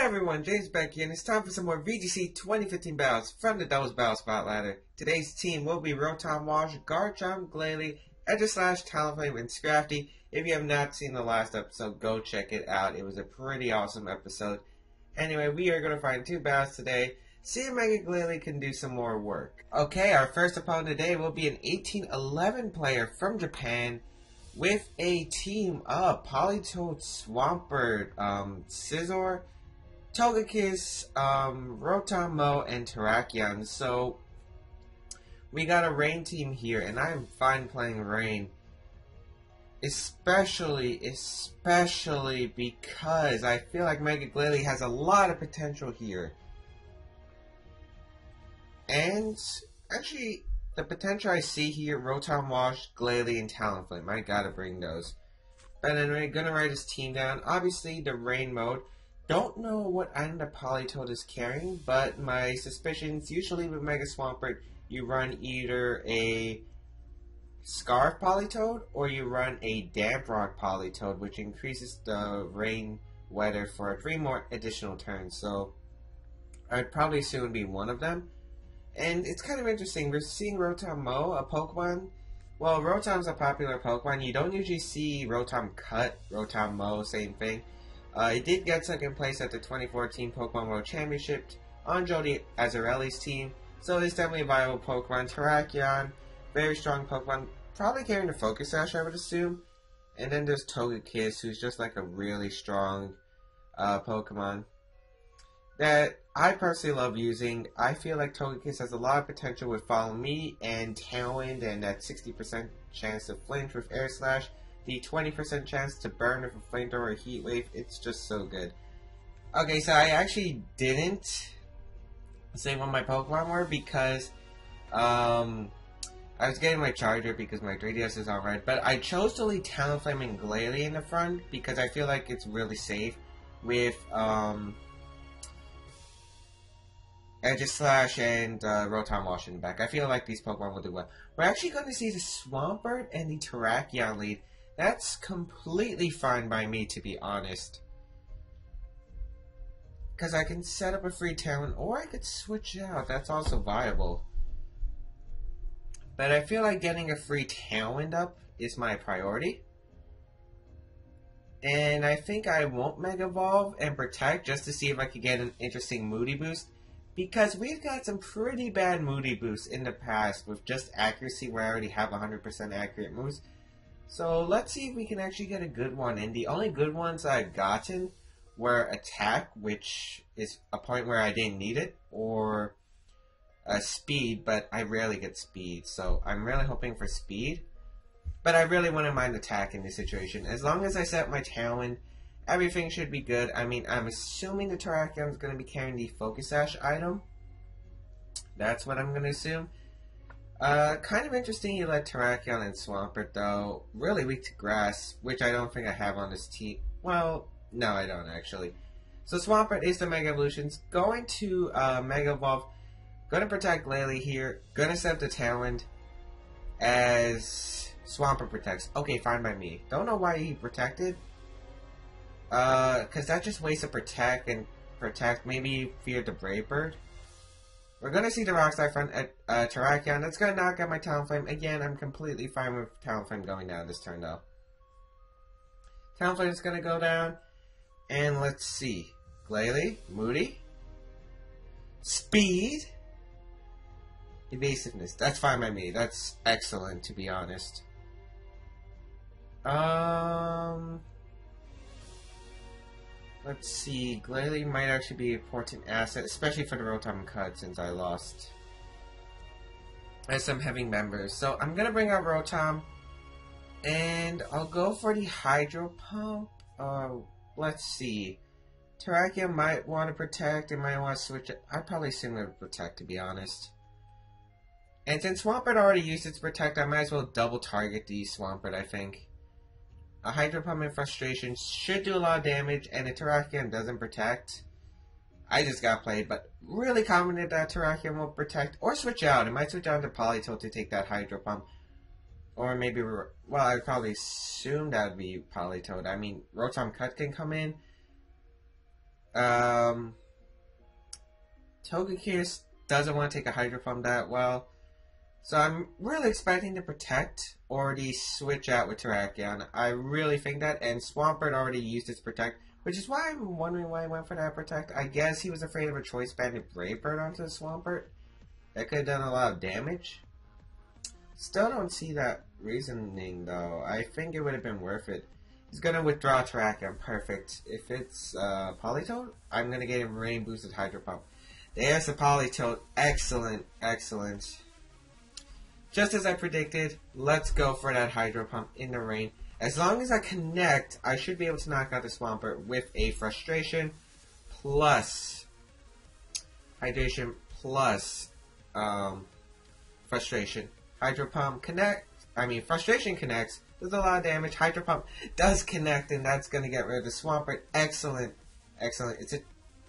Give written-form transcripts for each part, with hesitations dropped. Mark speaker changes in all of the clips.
Speaker 1: everyone, James Baek here, and it's time for some more VGC 2015 battles from the Doubles Battle Spot Ladder. Today's team will be Rotom Wash, Garchomp, Glalie, Edgerslash, Talonflame, and Scrafty. If you have not seen the last episode, go check it out. It was a pretty awesome episode. Anyway, we are going to find two battles today. See if Mega Glalie can do some more work. Okay, our first opponent today will be an 1811 player from Japan, with a team of Politoed, Swampert, Scizor, Togekiss, Rotom Mow, and Terrakion. So, we got a Rain team here, and I'm fine playing Rain. Especially because I feel like Mega Glalie has a lot of potential here. And, actually, the potential I see here, Rotom Wash, Glalie, and Talonflame. I gotta bring those. But anyway, gonna write his team down. Obviously, the Rain mode. Don't know what item the Politoed is carrying, but my suspicions, usually with Mega Swampert, you run either a Scarf Politoed, or you run a Damp Rock Politoed, which increases the Rain weather for 3 more additional turns. So, I'd probably assume be one of them. And it's kind of interesting, we're seeing Rotom Mow, a Pokemon. Well, Rotom's a popular Pokemon. You don't usually see Rotom Cut, Rotom Mow, same thing. It did get second place at the 2014 Pokemon World Championship on Jody Azzarelli's team. So it's definitely a viable Pokemon. Terrakion, very strong Pokemon. Probably carrying the Focus Sash, I would assume. And then there's Togekiss, who's just like a really strong Pokemon that I personally love using. I feel like Togekiss has a lot of potential with Follow Me and Tailwind, and that 60% chance to flinch with Air Slash, the 20% chance to burn with a Flamethrower or Heat Wave. It's just so good. Okay, so I actually didn't say what my Pokemon were because I was getting my charger because my 3DS is on red, but I chose to leave Talonflame and Glalie in the front because I feel like it's really safe with Edgerslash and Rotom Wash in the back. I feel like these Pokemon will do well. We're actually going to see the Swampert and the Terrakion lead. That's completely fine by me, to be honest. Because I can set up a free talent, or I could switch out. That's also viable. But I feel like getting a free talent up is my priority. And I think I won't Mega Evolve and Protect just to see if I could get an interesting Moody boost. Because we've got some pretty bad Moody boosts in the past with just accuracy where I already have 100% accurate moves. So let's see if we can actually get a good one. And the only good ones I've gotten were Attack, which is a point where I didn't need it, or Speed, but I rarely get Speed. So I'm really hoping for Speed. But I really wouldn't mind Attack in this situation. As long as I set my talent, everything should be good. I mean, I'm assuming the Terrakion is going to be carrying the Focus Sash item. That's what I'm going to assume. Kind of interesting you let Terrakion and Swampert, though. Really weak to Grass, which I don't think I have on this team. Well, no, I don't, actually. So Swampert is the Mega Evolutions. Going to Mega Evolve. Going to Protect Glalie here. Going to set the Talent as Swampert protects. Okay, fine by me. Don't know why he protected. Because that just wastes a Protect and Protect. Maybe feared the Brave Bird. We're going to see the Rock Slide front at Terrakion. That's going to knock out my Talonflame. Again, I'm completely fine with Talonflame going down this turn, though. Talonflame is going to go down. And let's see. Glalie, Moody, Speed, Evasiveness. That's fine by me. That's excellent, to be honest. Let's see, Glalie might actually be an important asset, especially for the Rotom Cut since I lost as some heavy members. So I'm going to bring out Rotom, and I'll go for the Hydro Pump. Let's see. Terrakion might want to Protect, and might want to switch it. I'd probably assume it would Protect, to be honest. And since Swampert already used its Protect, I might as well double target the Swampert, I think. A Hydro Pump and Frustration should do a lot of damage, and the Terrakion doesn't Protect. I just got played, but really confident that Terrakion will Protect, or switch out. It might switch out to Politoed to take that Hydro Pump. Or maybe, well, I'd probably assume that would be Politoed. I mean, Rotom Cut can come in. Um, Togekiss doesn't want to take a Hydro Pump that well. So I'm really expecting to Protect or the switch out with Terrakion. I really think that, and Swampert already used its Protect, which is why I'm wondering why he went for that Protect. I guess he was afraid of a Choice Banded Brave Bird onto the Swampert. That could have done a lot of damage. Still don't see that reasoning though. I think it would have been worth it. He's gonna withdraw Terrakion. Perfect. If it's Politoed, I'm gonna get him Rain Boosted Hydro Pump. There's the Politoed. Excellent, excellent. Just as I predicted, let's go for that Hydro Pump in the rain. As long as I connect, I should be able to knock out the Swampert with a Frustration plus Hydration plus Frustration. Hydro Pump Frustration connects, does a lot of damage. Hydro Pump does connect, and that's going to get rid of the Swampert. Excellent, excellent. It's a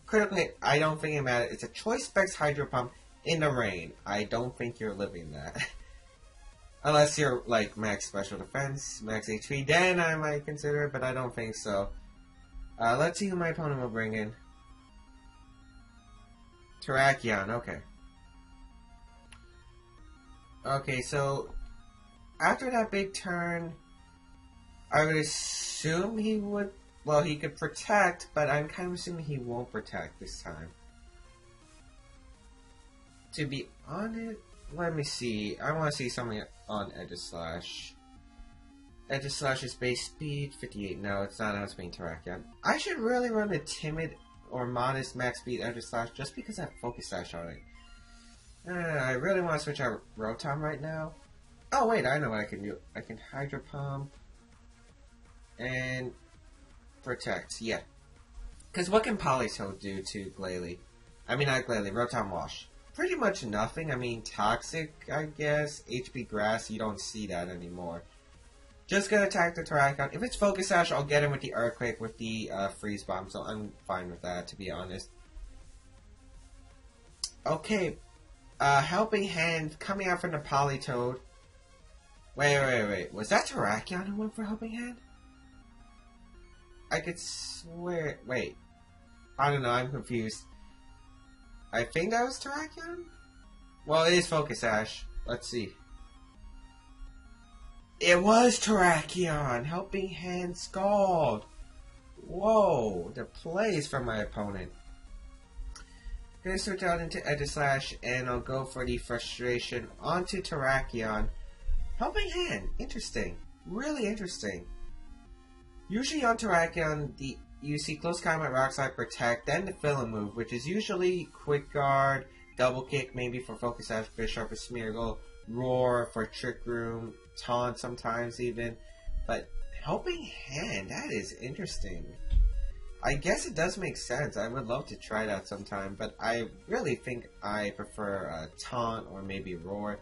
Speaker 1: critical hit. I don't think it matters. It's a Choice Specs Hydro Pump in the rain. I don't think you're living that. Unless you're like max special defense, max HP, then I might consider it, but I don't think so. Let's see who my opponent will bring in. Terrakion, okay. Okay, so after that big turn, I would assume he would, well, he could Protect, but I'm kind of assuming he won't Protect this time. To be honest, let me see. I want to see something on Aegislash. Aegislash's base speed, 58. No, it's not outspeeding Terrakion. I should really run a timid or modest max speed Aegislash just because I have Focus Sash on it. I really want to switch out Rotom right now. Oh wait, I know what I can do. I can Hydro Pump and Protect. Yeah. Because what can Politoed do to Glalie? I mean, not Glalie, Rotom Wash. Pretty much nothing. I mean, Toxic, I guess. HP Grass, you don't see that anymore. Just gonna attack the Terrakion. If it's Focus Sash, I'll get him with the Earthquake with the Freeze Bomb, so I'm fine with that, to be honest. Okay. Helping Hand coming out from the Politoed. Wait. Was that Terrakion who went for Helping Hand? I could swear. Wait. I don't know, I'm confused. I think that was Terrakion? Well, it is Focus Sash. Let's see. It was Terrakion! Helping Hand Scald! Whoa, the plays from my opponent. Gonna switch out into Aegislash, and I'll go for the Frustration onto Terrakion. Helping Hand, interesting. Really interesting. Usually on Terrakion, you see Close Combat, Rock Slide, Protect, then the Fill-In move, which is usually Quick Guard, Double Kick, maybe for Focus Sash, Bisharp, or Smeargle, Roar for Trick Room, Taunt sometimes even. But Helping Hand, that is interesting. I guess it does make sense. I would love to try that sometime, but I really think I prefer Taunt or maybe Roar.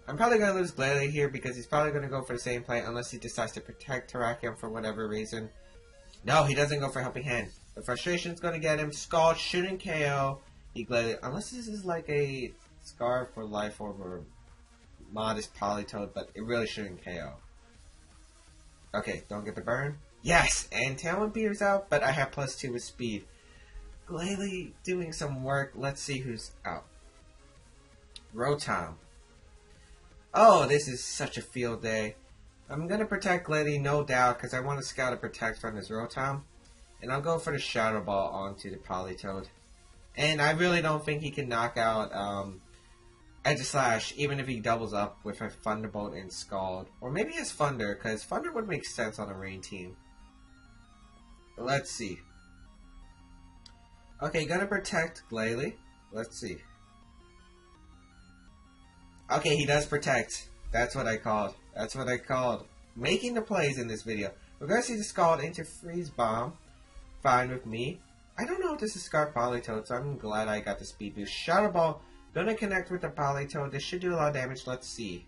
Speaker 1: I'm probably going to lose Glalie here because he's probably going to go for the same play unless he decides to Protect Terrakion for whatever reason. No, he doesn't go for Helping Hand. The Frustration's going to get him. Scald shouldn't KO. He Glalie, unless this is like a Scarf for Life Orb or modest Politoed, but it really shouldn't KO. Okay, don't get the burn. Yes, and Tailwind peters out, but I have +2 with speed. Glalie doing some work. Let's see who's out. Rotom. Oh, this is such a field day. I'm going to Protect Glalie, no doubt, because I want to scout a Protect from this Rotom. And I'll go for the Shadow Ball onto the Politoed. And I really don't think he can knock out Aegislash, even if he doubles up with a Thunderbolt and Scald. Or maybe he has Thunder, because Thunder would make sense on a rain team. But let's see. Okay, gonna Protect Glalie. Let's see. Okay, he does Protect. That's what I called. That's what I called. Making the plays in this video. We're going to see the Scald into Freeze Bomb. Fine with me. I don't know if this is Scarf Politoed, so I'm glad I got the speed boost. Shadow Ball. Gonna connect with the Politoed. This should do a lot of damage. Let's see.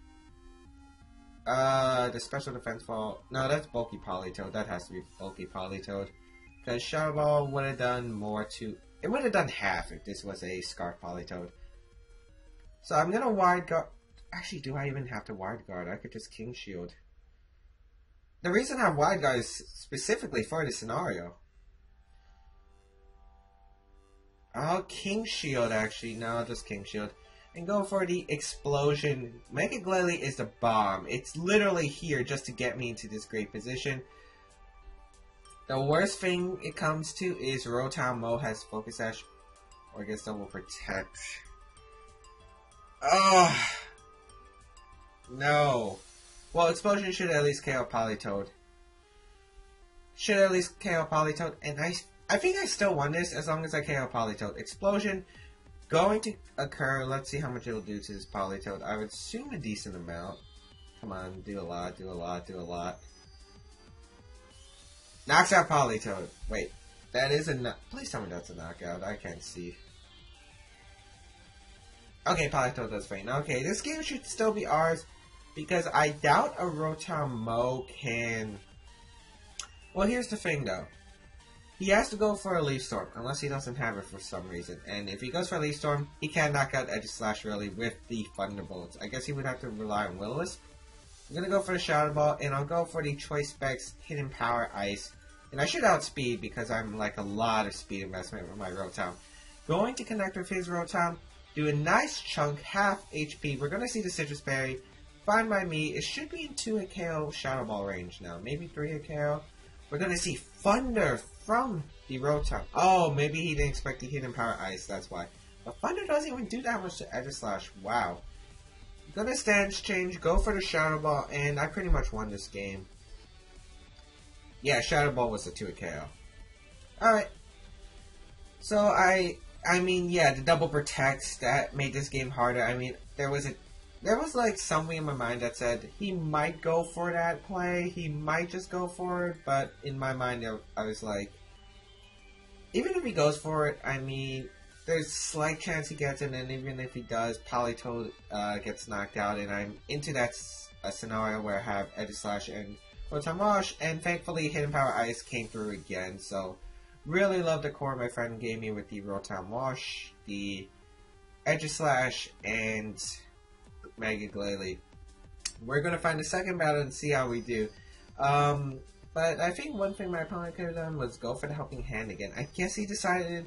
Speaker 1: The Special Defense Fall. No, that's Bulky Politoed. That has to be Bulky Politoed. Because Shadow Ball would have done more to... It would have done half if this was a Scarf Politoed. So I'm gonna Wide Guard... Actually, do I even have to Wide Guard? I could just King Shield. The reason I have Wide Guard is specifically for this scenario. Oh, King Shield, actually. No, just King Shield. And go for the explosion. Mega Glalie is the bomb. It's literally here just to get me into this great position. The worst thing it comes to is Rotom Mo has Focus Sash. Or I guess Double Protect. Oh, no. Well, Explosion should at least KO Politoed. Should at least KO Politoed. And I think I still won this as long as I KO Politoed. Explosion going to occur. Let's see how much it'll do to this Politoed. I would assume a decent amount. Come on, do a lot, do a lot, do a lot. Knocks out Politoed. Wait, that is a please tell me that's a knockout. I can't see. Okay, Politoed does faint. Okay, this game should still be ours because I doubt a Rotom Mo can. Well, here's the thing though. He has to go for a Leaf Storm, unless he doesn't have it for some reason. And if he goes for a Leaf Storm, he can't knock out Aegislash really with the Thunderbolts. I guess he would have to rely on Will-O-Wisp. I'm going to go for the Shadow Ball, and I'll go for the Choice Specs Hidden Power Ice. And I should outspeed because I'm like a lot of speed investment with my Rotom. Going to connect with his Rotom, do a nice chunk, half HP. We're going to see the Citrus Berry. Fine by me. It should be in 2 KO Shadow Ball range now. Maybe 3 KO. We're going to see Thunder from the Rotom. Oh, maybe he didn't expect the Hidden Power Ice, that's why. But Thunder doesn't even do that much to Aegislash. Wow. I'm gonna stance change, go for the Shadow Ball, and I pretty much won this game. Yeah, Shadow Ball was a 2 KO. Alright. So, I mean, yeah, the double protects, that made this game harder. I mean, there was like something in my mind that said he might go for that play, he might just go for it, but in my mind I was like, even if he goes for it, I mean, there's a slight chance he gets it, and even if he does, Politoed gets knocked out, and I'm into that scenario where I have Aegislash and Rotom Wash, and thankfully Hidden Power Ice came through again, so really love the core my friend gave me with the Rotom Wash, the Aegislash, and Mega Glalie. We're going to find the second battle and see how we do. But I think one thing my opponent could have done was go for the Helping Hand again. I guess he decided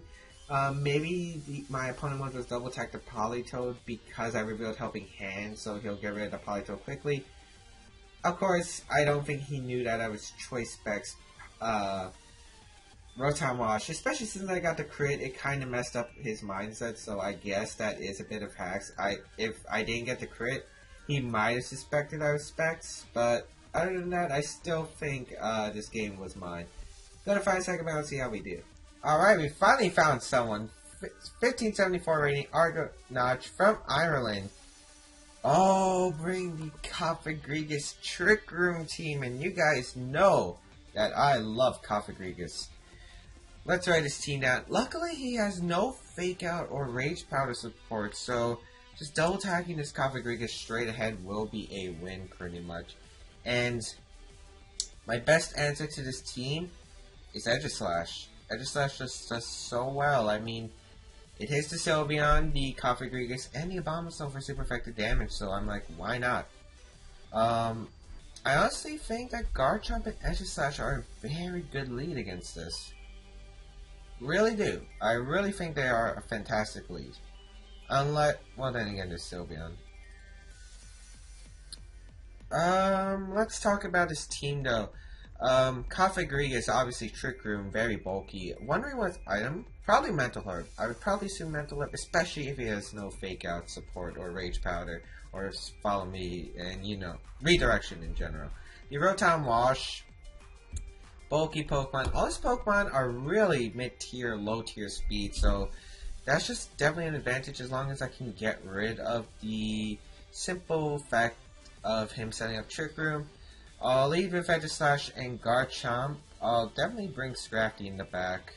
Speaker 1: maybe my opponent wanted to double attack the Politoed because I revealed Helping Hand, so he'll get rid of the Politoed quickly. Of course, I don't think he knew that I was Choice Specs Rotom Wash, especially since I got the crit. It kind of messed up his mindset, so I guess that is a bit of hacks. If I didn't get the crit, he might have suspected I was Specs, but other than that, I still think this game was mine. Go to 5 second battle and see how we do. Alright, we finally found someone. 1574 rating, Argonauts from Ireland. Oh, bring the Cofagrigus Trick Room team, and you guys know that I love Cofagrigus. Let's write his team down. Luckily, he has no Fake Out or Rage Powder support, so just double attacking this Cofagrigus straight ahead will be a win pretty much. And my best answer to this team is Aegislash. Aegislash just does so well. I mean, it hits the Sylveon, the Cofagrigus, and the Abomasnow for super effective damage, so I'm like, why not? I honestly think that Garchomp and Aegislash are a very good lead against this. Really do. I really think they are a fantastic lead. Unlike, well then again, there's Sylveon. Let's talk about his team though. Cofagrigus, obviously Trick Room, very bulky. Wondering what item? Probably Mental Herb. I would probably assume Mental Herb, especially if he has no Fake Out support or Rage Powder or Follow Me and, you know, Redirection in general. The Rotom Wash, bulky Pokemon. All his Pokemon are really mid-tier, low-tier speed, so that's just definitely an advantage as long as I can get rid of the simple fact of him setting up Trick Room. I'll lead with Aegislash and Garchomp. I'll definitely bring Scrafty in the back.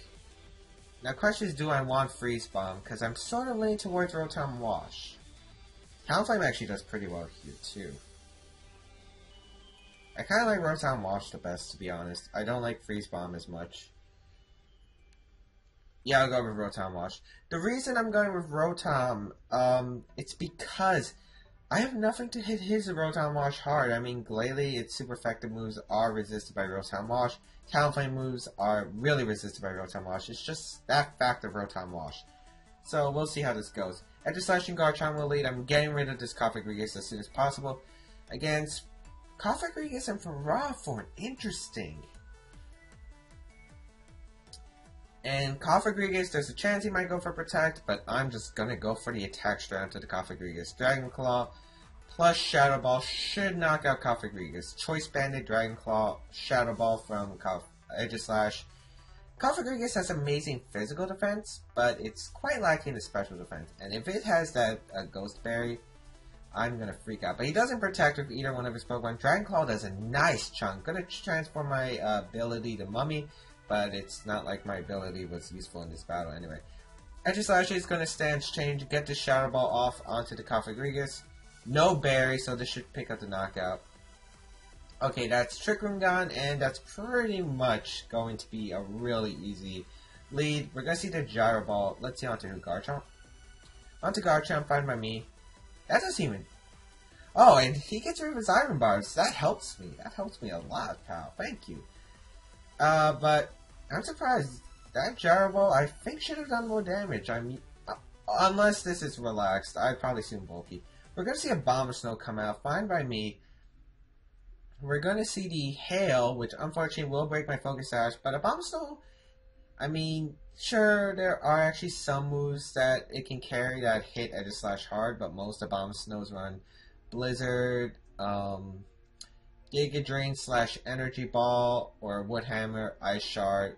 Speaker 1: Now, question is, do I want Freeze Bomb? Because I'm sort of leaning towards Rotom Wash. Talonflame actually does pretty well here, too. I kind of like Rotom Wash the best, to be honest. I don't like Freeze Bomb as much. Yeah, I'll go with Rotom Wash. The reason I'm going with Rotom, it's because I have nothing to hit his Rotom Wash hard. I mean, Glalie, its super effective moves are resisted by Rotom Wash. Talonflame moves are really resisted by Rotom Wash. It's just that fact of Rotom Wash. So we'll see how this goes. After slashing Garchomp will lead, I'm getting rid of this Cofagrigus as soon as possible. Against Cofagrigus and Ferrothorn. Interesting. And Cofagrigus, there's a chance he might go for Protect, but I'm just going to go for the attack straight onto the Cofagrigus. Dragon Claw plus Shadow Ball should knock out Cofagrigus. Choice Banded, Dragon Claw, Shadow Ball from Aegislash. Cofagrigus has amazing physical defense, but it's quite lacking in special defense. And if it has that Ghost Berry, I'm going to freak out. But he doesn't protect with either one of his Pokemon. Dragon Claw does a nice chunk. Going to transform my ability to Mummy, but it's not like my ability was useful in this battle anyway. Aegislash is going to stance change, get the Shadow Ball off onto the Cofagrigus. No Berry, so this should pick up the knockout. Okay, that's Trick Room gone, and that's pretty much going to be a really easy lead. We're going to see the Gyro Ball. Let's see onto who? Garchomp? Onto Garchomp, fine by me. That doesn't even... Oh, and he gets rid of his Iron Bars. That helps me. That helps me a lot, pal. Thank you. But I'm surprised. That Gyro Ball, I think, should have done more damage. I mean, unless this is relaxed. I'd probably assume bulky. We're going to see a Bomb Snow come out. Fine by me. We're going to see the Hail, which unfortunately will break my Focus Sash, but a Bomb Snow, I mean, sure, there are actually some moves that it can carry that hit Aegislash hard, but most of Bomb Snows run Blizzard, Giga Drain / Energy Ball, or Wood Hammer, Ice Shard.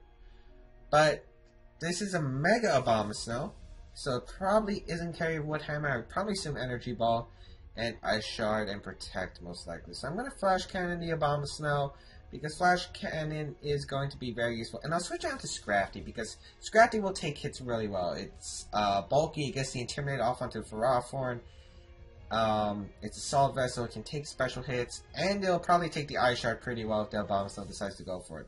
Speaker 1: But this is a Mega Abomasnow, so it probably isn't carrying Wood Hammer. I would probably assume Energy Ball and Ice Shard and Protect most likely. So I'm going to Flash Cannon the Abomasnow because Flash Cannon is going to be very useful. And I'll switch out to Scrafty because Scrafty will take hits really well. It's bulky, it gets the Intimidate off onto Ferrothorn. It's a Solid Vessel, it can take special hits, and it'll probably take the Ice Shard pretty well if the Abomasnow decides to go for it.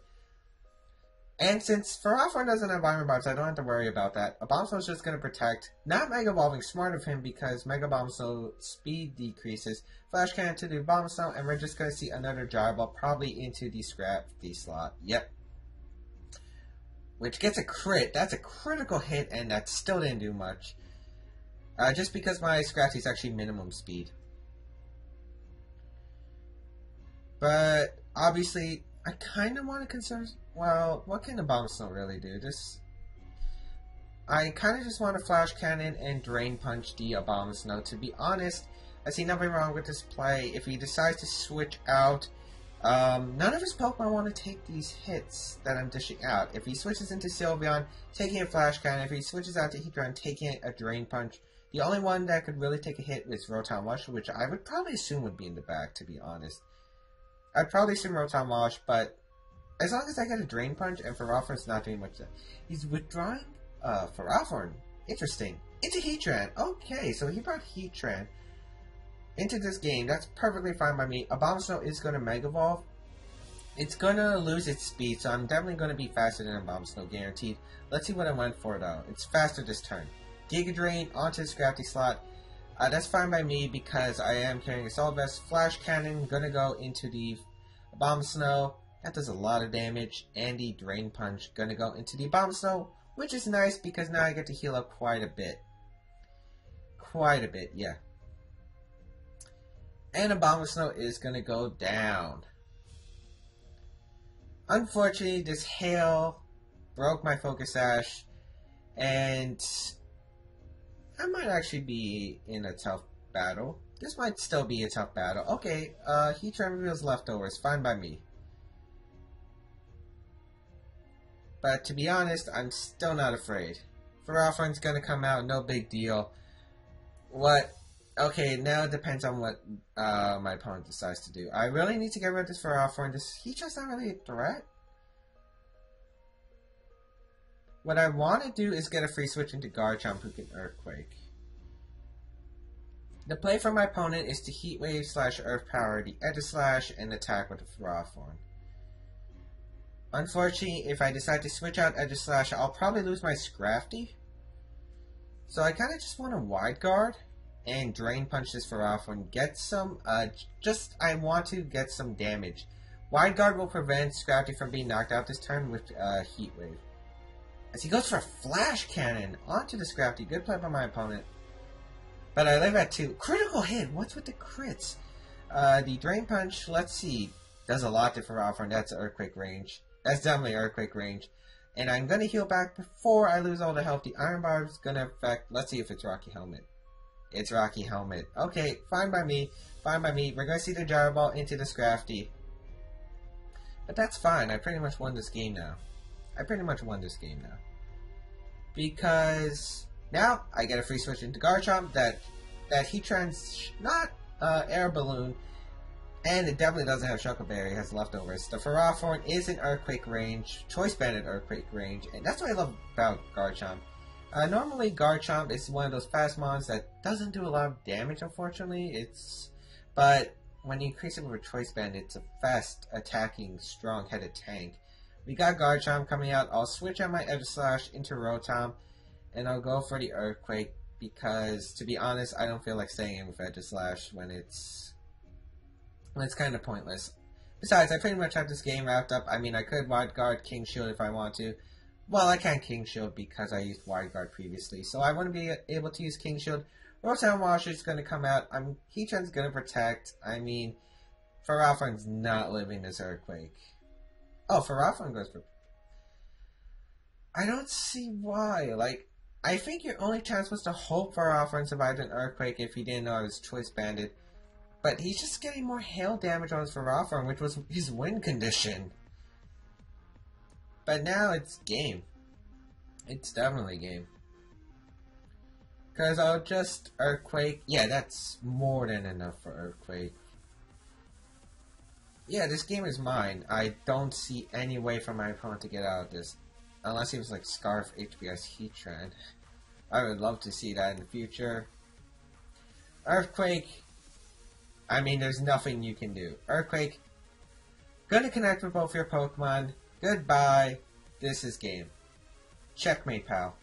Speaker 1: And since Ferrothorn doesn't have Iron Barbs, I don't have to worry about that. Abomasnow is just going to protect. Not Mega Evolving smart of him because Mega Abomasnow speed decreases. Flash Cannon to the Abomasnow, and we're just going to see another Gyro Ball probably into the Scrafty slot. Yep. Which gets a crit. That's a critical hit, and that still didn't do much. Just because my Scrafty is actually minimum speed. But obviously, I kind of want to conserve. Well, what can the Abomasnow really do? I kind of just want to Flash Cannon and Drain Punch the Abomasnow. To be honest, I see nothing wrong with this play. If he decides to switch out, none of his Pokemon want to take these hits that I'm dishing out. If he switches into Sylveon, taking a Flash Cannon. If he switches out to Heatran, taking a Drain Punch. The only one that could really take a hit is Rotom Wash, which I would probably assume would be in the back, to be honest. I'd probably assume Rotom Wash, but as long as I get a Drain Punch and Ferrothorn's not doing much, he's withdrawing Ferrothorn. Interesting. Into Heatran. Okay, so he brought Heatran into this game. That's perfectly fine by me. Abomasnow is going to Mega Evolve. It's going to lose its speed, so I'm definitely going to be faster than Abomasnow, guaranteed. Let's see what I went for, though. It's faster this turn. Giga Drain onto the Scrafty slot. That's fine by me because I am carrying a Solid Vest. Flash Cannon going to go into the Abomasnow. That does a lot of damage. And the Drain Punch going to go into the Abomasnow, which is nice because now I get to heal up quite a bit. Quite a bit, yeah. And Abomasnow is going to go down. Unfortunately, this hail broke my Focus Sash, and I might actually be in a tough battle. This might still be a tough battle. Okay, Heatran reveals leftovers. Fine by me. But to be honest, I'm still not afraid. Ferrothorn's gonna come out, no big deal. What? Okay, now it depends on what my opponent decides to do. I really need to get rid of this Ferrothorn. Heatran's not really a threat. What I want to do is get a free switch into Garchomp who can Earthquake. The play for my opponent is to Heat Wave / Earth Power the Aegislash and attack with the Ferrothorn. Unfortunately, if I decide to switch out Aegislash, I'll probably lose my Scrafty. So I kind of just want to Wide Guard and Drain Punch this Ferrothorn. Get some, I want to get some damage. Wide Guard will prevent Scrafty from being knocked out this turn with Heat Wave. As he goes for a flash cannon onto the Scrafty. Good play by my opponent. But I live at 2. Critical hit. What's with the crits? The Drain Punch, let's see, does a lot to Ferrothorn. That's Earthquake range. That's definitely Earthquake range. And I'm going to heal back before I lose all the health. The Iron Bar is going to affect... Let's see if it's Rocky Helmet. It's Rocky Helmet. Okay, fine by me. Fine by me. We're going to see the Gyro Ball into the Scrafty. But that's fine. I pretty much won this game now. Because now I get a free switch into Garchomp. That Heat Trans, not Air Balloon. And it definitely doesn't have Choco Berry, it has leftovers. The Ferrothorn is in Earthquake range, Choice Banded Earthquake range, and that's what I love about Garchomp. Normally Garchomp is one of those fast mons that doesn't do a lot of damage, unfortunately. But when you increase it with a Choice Band, it's a fast attacking, strong-headed tank. We got Garchomp coming out. I'll switch out my Edge Slash into Rotom, and I'll go for the Earthquake because, to be honest, I don't feel like staying in with Edge Slash when it's kind of pointless. Besides, I pretty much have this game wrapped up. I mean, I could Wide Guard King Shield if I want to. Well, I can't King Shield because I used Wide Guard previously, so I wouldn't be able to use King Shield. Rotom Wash is going to come out. Heatran's going to protect. I mean, Ferrothorn's not living this Earthquake. Oh, Ferrothorn goes for... I don't see why. Like, I think your only chance was to hope Ferrothorn survived an Earthquake if he didn't know I was Choice Banded. But he's just getting more hail damage on his Ferrothorn, which was his win condition. But now it's game. It's definitely game. Because I'll just Earthquake. Yeah, that's more than enough for Earthquake. Yeah, this game is mine. I don't see any way for my opponent to get out of this. Unless he was like Scarf HBS Heatran. I would love to see that in the future. Earthquake. I mean, there's nothing you can do. Earthquake, gonna connect with both your Pokemon. Goodbye. This is game. Checkmate, pal.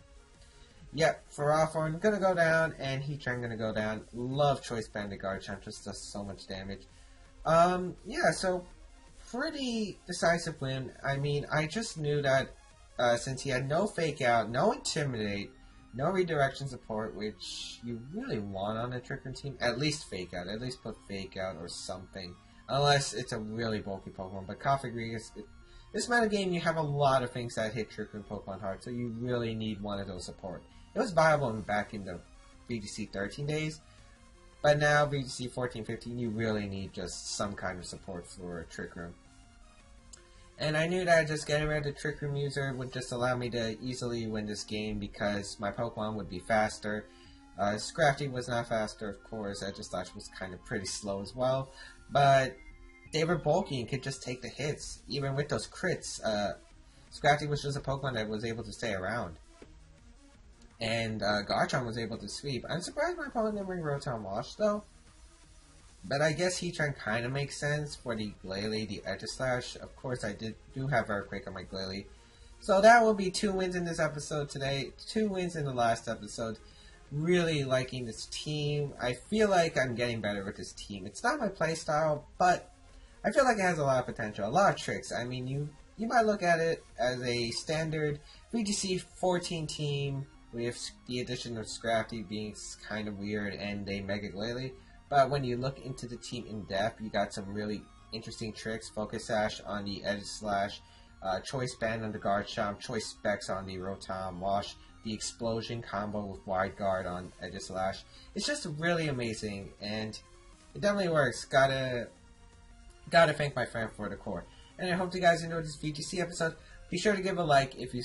Speaker 1: Yep, Ferrothorn gonna go down, and Heatran gonna go down. Love Choice Banded Garchomp, just does so much damage. Yeah, so pretty decisive win. I mean, I just knew that since he had no Fake Out, no Intimidate, no redirection support, which you really want on a Trick Room team. At least Fake Out. At least put Fake Out or something. Unless it's a really bulky Pokemon. But Cofagrigus, this meta game, you have a lot of things that hit Trick Room Pokemon hard. So you really need one of those support. It was viable back in the VGC 13 days. But now, VGC 14, 15, you really need just some kind of support for Trick Room. And I knew that just getting rid of the Trick Room user would just allow me to easily win this game because my Pokemon would be faster. Scrafty was not faster, of course. Aegislash was kind of pretty slow as well. But they were bulky and could just take the hits. Even with those crits, Scrafty was just a Pokemon that was able to stay around. And Garchomp was able to sweep. I'm surprised my opponent didn't bring Rotom Wash, though. But I guess Heatran kind of makes sense for the Glalie, the Aegislash. Of course, I do have Earthquake on my Glalie. So that will be 2 wins in this episode today. 2 wins in the last episode. Really liking this team. I feel like I'm getting better with this team. It's not my playstyle, but I feel like it has a lot of potential. A lot of tricks. I mean, you might look at it as a standard VGC 14 team with the addition of Scrafty being kind of weird and a Mega Glalie. But when you look into the team in depth, you got some really interesting tricks. Focus Sash on the Aegislash, Choice Band on the Garchomp, Choice Specs on the Rotom Wash, the Explosion combo with Wide Guard on Aegislash. It's just really amazing, and it definitely works. Gotta thank my friend for the core. And I hope you guys enjoyed this VGC episode. Be sure to give a like if you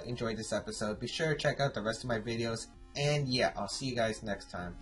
Speaker 1: enjoyed this episode. Be sure to check out the rest of my videos. And yeah, I'll see you guys next time.